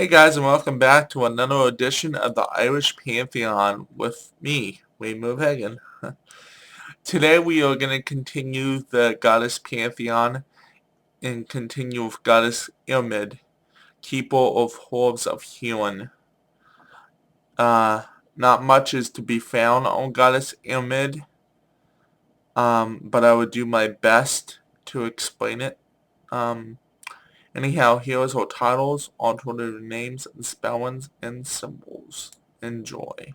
Hey guys, and welcome back to another edition of the Irish Pantheon with me, Wayne Hagen. Today we are going to continue the Goddess Pantheon and continue with Goddess Airmid, Keeper of Orbs of Healing. Not much is to be found on Goddess Airmid, but I would do my best to explain it. Anyhow, here is our titles, alternative names, and spellings, and symbols. Enjoy.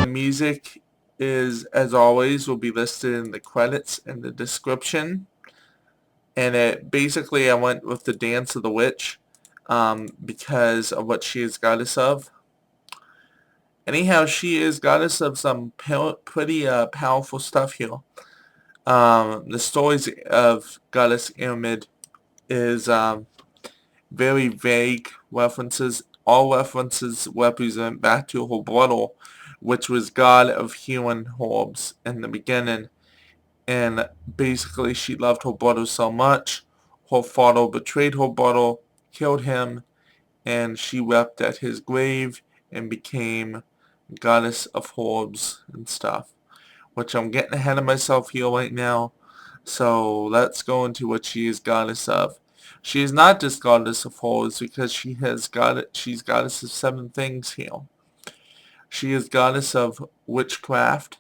Music is, as always, will be listed in the credits and the description. And I went with the Dance of the Witch because of what she is goddess of. Anyhow, she is goddess of some pretty powerful stuff here. The stories of Goddess Airmid is very vague references. All references represent back to her brother, which was god of healing herbs in the beginning. And basically she loved her brother so much, her father betrayed her brother, killed him, and she wept at his grave and became goddess of herbs and stuff. Which I'm getting ahead of myself here right now. So let's go into what she is goddess of. She is not just goddess of herbs because she's goddess of 7 things here. She is goddess of witchcraft,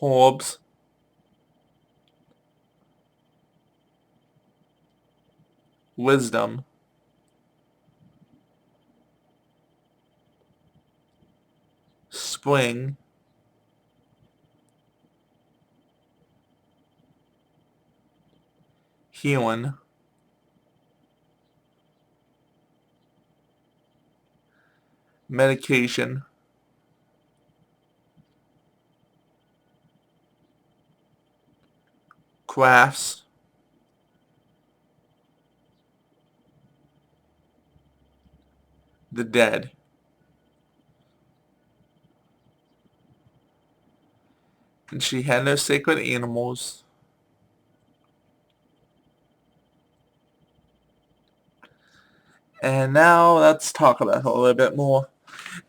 herbs, wisdom, spring, healing, medication, crafts, the dead. And she had no sacred animals. And now let's talk about her a little bit more.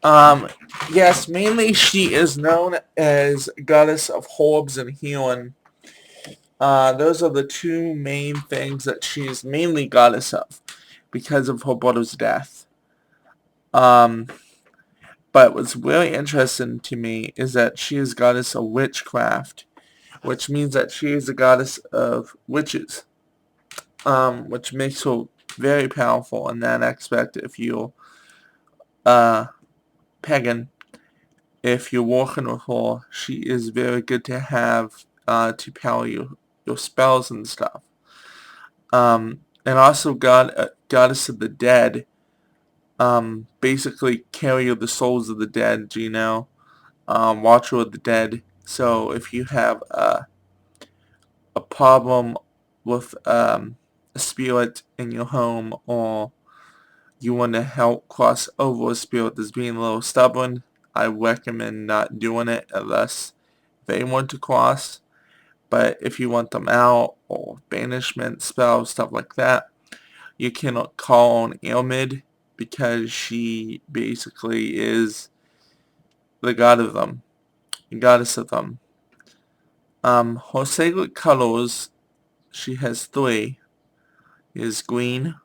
Um, yes, mainly she is known as goddess of herbs and healing. Those are the two main things that she is mainly goddess of because of her brother's death. Um, but what's really interesting to me is that she is goddess of witchcraft, which means that she is a goddess of witches, which makes her very powerful in that aspect if you're pagan. If you're working with her, she is very good to have to power your spells and stuff. And also goddess of the dead, basically carrier of the souls of the dead, watcher of the dead. So if you have a problem with a spirit in your home, or you want to help cross over a spirit that's being a little stubborn, I recommend not doing it unless they want to cross. But if you want them out, or banishment spells, stuff like that, you cannot call on Airmid because she basically is the god of them, the goddess of them. Her sacred colors, she has 3, is green,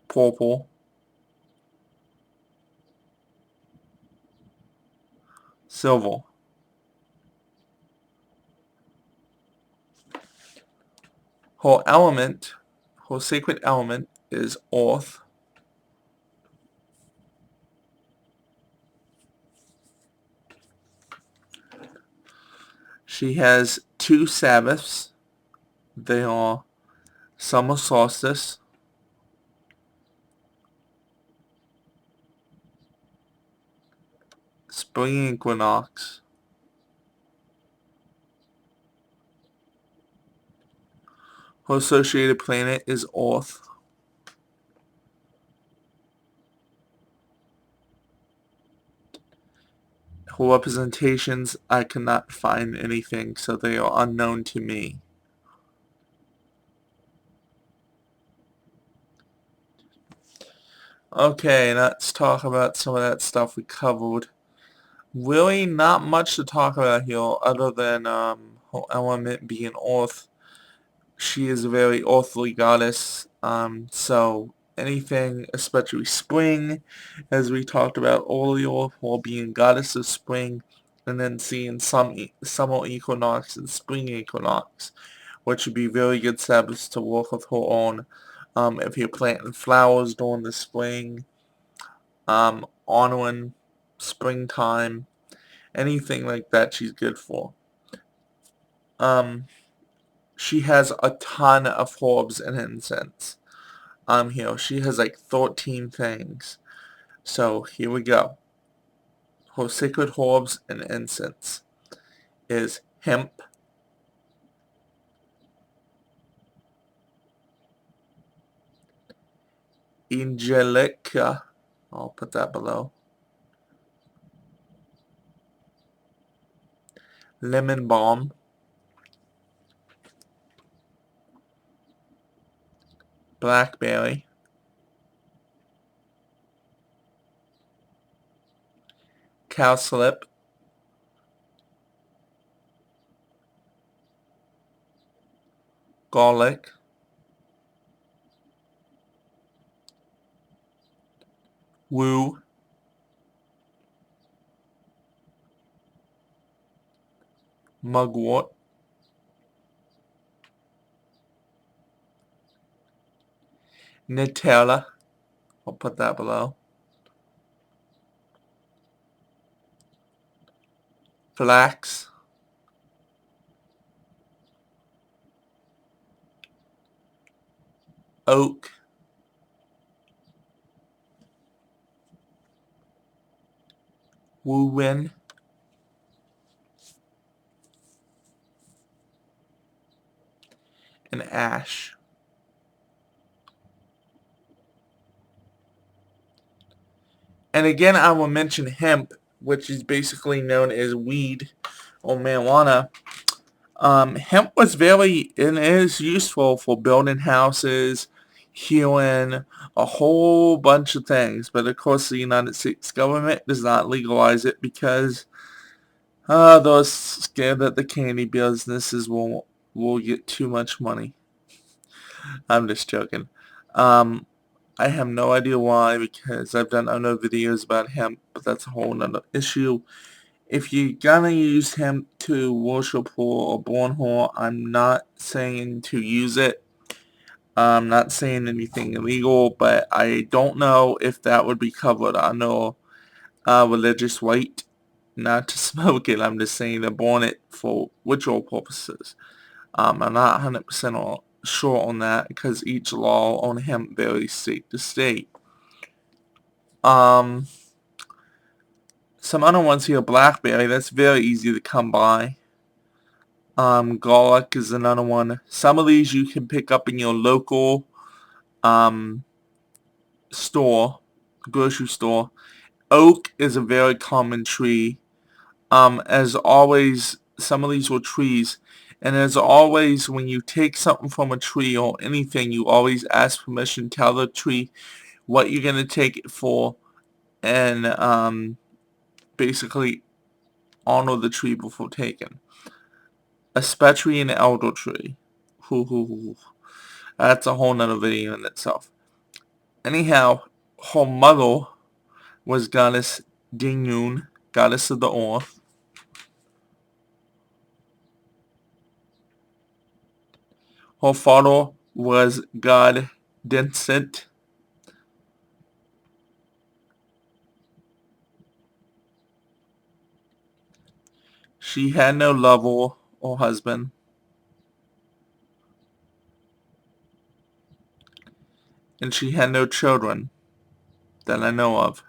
purple, silver. Her element, her sacred element is earth. She has 2 Sabbaths. They are summer solstice, spring equinox, her associated planet is Earth. Her representations, I cannot find anything, so they are unknown to me. Okay, let's talk about some of that stuff we covered. Really not much to talk about here other than her element being Earth. She is a very earthly goddess, so anything, especially spring, as we talked about earlier, her being goddess of spring, and then seeing some summer equinox and spring equinox, which would be very good Sabbaths to work with her on. If you're planting flowers during the spring, honoring springtime, anything like that she's good for. Um, she has a ton of herbs and incense. Here, she has like 13 things. So here we go. Her sacred herbs and incense is hemp, angelica, I'll put that below, lemon balm, blackberry, cowslip, garlic, rue, mugwort, Nutella, I'll put that below, flax, oak, woo-win, and ash. And again, I will mention hemp, which is basically known as weed or marijuana. Hemp was very, and is useful for building houses, healing, a whole bunch of things. But of course, the United States government does not legalize it because they're scared that the candy businesses will get too much money. I'm just joking. Um, I have no idea why because I've done other videos about hemp, but that's a whole nother issue. If you're gonna use hemp to worship her or burn her, I'm not saying to use it. I'm not saying anything illegal, but I don't know if that would be covered under religious right. Not to smoke it, I'm just saying to burn it for ritual purposes. I'm not 100% sure on that because each law on hemp varies state to state. Um, some other ones here, blackberry, that's very easy to come by. Garlic is another one. Some of these you can pick up in your local um, store, grocery store. Oak is a very common tree. As always, some of these were trees. And as always, when you take something from a tree or anything, you always ask permission, tell the tree what you're going to take it for, and basically honor the tree before taking. Especially an elder tree. Hoo, hoo, hoo. That's a whole nother video in itself. Anyhow, her mother was goddess Dingyun, goddess of the earth. Her father was God Densent. She had no lover or husband. And she had no children that I know of.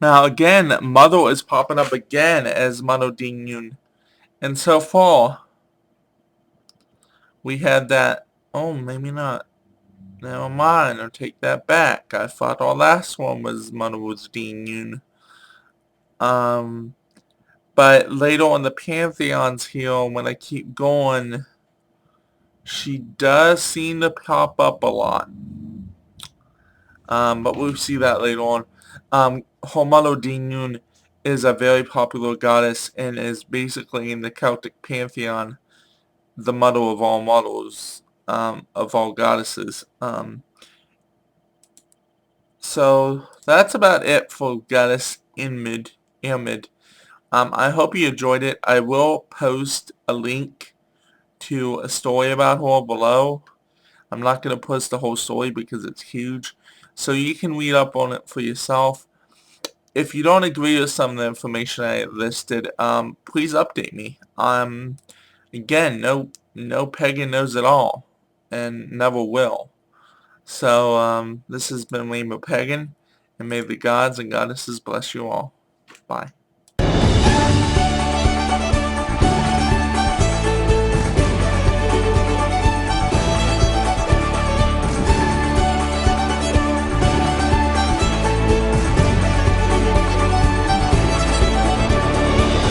Now again, Mother is popping up again as Mano Ding Yun. And so far, we had that, oh, maybe not. Never mind, I'll take that back. I thought our last one was Mano Ding Yun. But later on the Pantheons here, when I keep going, she does seem to pop up a lot. But we'll see that later on. Homalo Dinun is a very popular goddess and is basically in the Celtic pantheon the mother of all mothers, of all goddesses. So that's about it for Goddess Airmid. I hope you enjoyed it. I will post a link to a story about her below. I'm not going to post the whole story because it's huge. So you can read up on it for yourself. If you don't agree with some of the information I listed, please update me. Again, no pagan knows it all, and never will. So, this has been Rainbow Pagan, and may the gods and goddesses bless you all. Bye.